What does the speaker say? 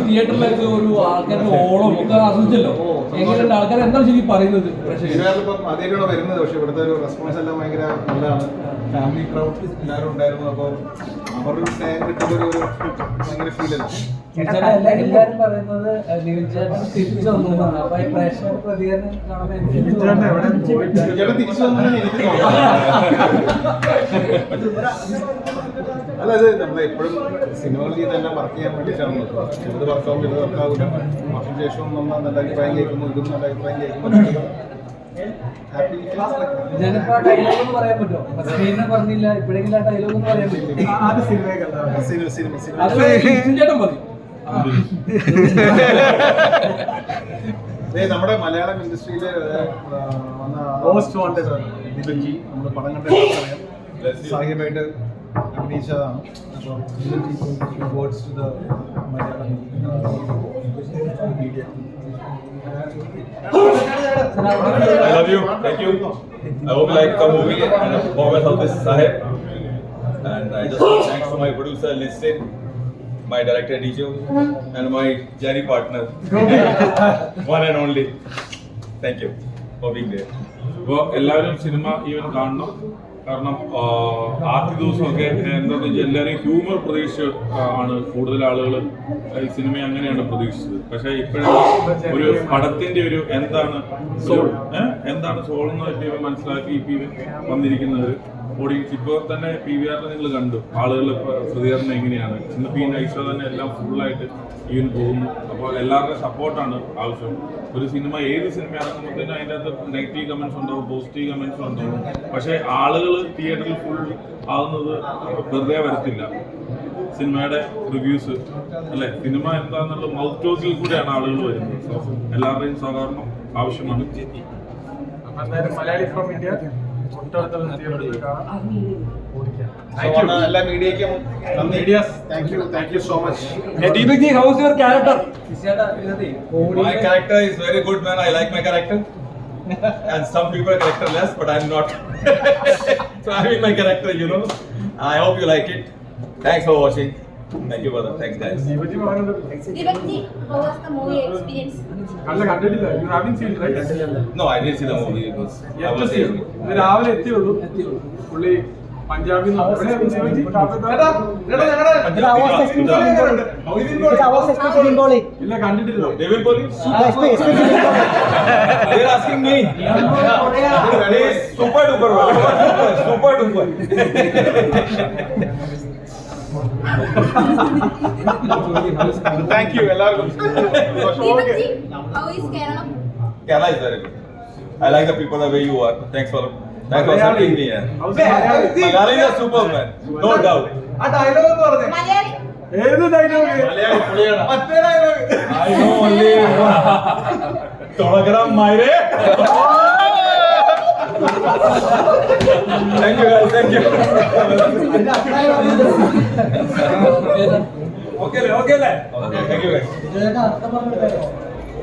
തിയേറ്ററിലേക്ക് ഒരു ആൾക്കാരുടെ ഓളം ഒക്കെ ആസ്വദിച്ചല്ലോ. എങ്ങനെയുണ്ട് ആൾക്കാർ എന്താണ് ശരിക്കും പറയുന്നത്? ആദ്യമായിട്ടാണ് വരുന്നത്, പക്ഷെ ഇവിടുത്തെ ഒരു റെസ്പോൺസ് എല്ലാം ഭയങ്കര നല്ലതാണ്. ഫാമിലി ക്രൗഡ് എല്ലാവരും ഉണ്ടായിരുന്നു. അപ്പോൾ അവരുടെ സ്നേഹം കിട്ടുന്ന ഒരു ഭയങ്കര ഫീലല്ല. എല്ലാരും പറയുന്നത് നിവിൻ ചേട്ടൻ തിരിച്ചു വന്നു. അപ്പൊ ഈ പ്രേക്ഷകർ പ്രതികരണം ചേട്ടൻ തിരിച്ചു വന്നതെന്ന് എനിക്ക് അല്ല, അത് നമ്മൾ എപ്പോഴും സിനിമകൾ ചെയ്തെല്ലാം വർക്ക് ചെയ്യാൻ വേണ്ടിയിട്ടാണ് നോക്കുന്നത്. ഇത് വർക്കാവും, ഇത് വർക്കാവില്ല. വർഷം ശേഷവും നമ്മൾ നല്ല അഭിപ്രായം കേൾക്കുന്നു, ഇതും നല്ല അഭിപ്രായം കേൾക്കുന്നു. ഞാനിപ്പോ ഡയലോഗ് ഒന്ന് പറയാൻ പറ്റുമോ? സ്ക്രീനിൽ പറഞ്ഞില്ല, ഇപ്പോഴെങ്കിലും ആ ഡയലോഗ് ഒന്ന് പറയാൻ പറ്റുമോ? സിനിമ നമ്മുടെ മലയാളം ഇൻഡസ്ട്രിയിൽ വന്ന മോസ്റ്റ് വാണ്ടഡ് ദിലജി, നമ്മൾ പടം കണ്ട സാഹിബായിട്ട് അഭിനയിച്ചതാണ്. അപ്പോൾ words to the Malayalam media. I love you. Thank you. I hope you like the movie and the performance of this Sahib. And I just want to thanks to my producer Lissin, my director DJ, and my journey partner, one and only. Thank you for being there. അപ്പോൾ എല്ലാവരും cinema even കാണണം. കാരണം ആദ്യ ദിവസമൊക്കെ എന്താണെന്ന് വെച്ചാൽ എല്ലാവരും humour പ്രതീക്ഷിച്ച് ആണ് കൂടുതൽ ആളുകൾ ഈ സിനിമ അങ്ങനെയാണ് പ്രതീക്ഷിച്ചത്. പക്ഷേ ഇപ്പോഴത്തെ ഒരു പടത്തിന്റെ ഒരു എന്താണ് സോൾ എന്ന് മനസ്സിലാക്കി വന്നിരിക്കുന്നവർ ഓഡിയൻസ്. ഇപ്പോൾ തന്നെ PVR നിങ്ങൾ കണ്ടു ആളുകളുടെ പ്രതികരണം എങ്ങനെയാണ്. ഇന്ന് ഈ നൈറ്റ് ഷോ തന്നെ എല്ലാം ഫുള്ളായിട്ട് ഈവൻ പോകുന്നു. അപ്പോൾ എല്ലാവരുടെയും സപ്പോർട്ടാണ് ആവശ്യം. ഒരു സിനിമ ഏത് സിനിമ ഇറങ്ങുമ്പോഴത്തേനും അതിൻ്റെ അകത്ത് നെഗറ്റീവ് കമൻസ് ഉണ്ടാവും, പോസിറ്റീവ് കമൻസ് ഉണ്ടാവും. പക്ഷേ ആളുകൾ തിയേറ്ററിൽ ഫുൾ ആകുന്നത് വെറുതെ വരത്തില്ല. സിനിമയുടെ റിവ്യൂസ് അല്ലെ, സിനിമ എന്താന്നുള്ള മൗത്ത് ടോക്കിൽ കൂടെയാണ് ആളുകൾ വരുന്നത്. സോ എല്ലാവരുടെയും സഹകരണം ആവശ്യമാണ്. മലയാളി ഫ്രോം ഇന്ത്യ എല്ലാ മീഡിയയ്ക്കും thank you so much. Deepakji, how is your character? My character is very good, man. I like my character. And some people are characterless, but I'm not. So I'm in my character, you know. I hope you like it. Thanks for watching. Thank you, brother. Thanks, guys. Deepakji, how was the movie experience? You haven't seen, right? No, I didn't see the movie because I was here. രാവിലെ എത്തിയുള്ളൂ. പുള്ളി പഞ്ചാബിൽ ഇല്ല, കണ്ടിട്ടില്ല. They're asking me. Super duper. Super duper. Thank you എല്ലാവർക്കും. Deepakji, how is Kerala? Kerala is very good. I like the people the way you are. Thanks for accepting me. Malayali is a super man, no doubt. ആ dialogue എന്ന് പറഞ്ഞേ. Malayali. ഏത് dialogue? മറ്റേ dialogue. I know only Tonagram Maire. Thank you guys, thank you. Okay, thank you guys.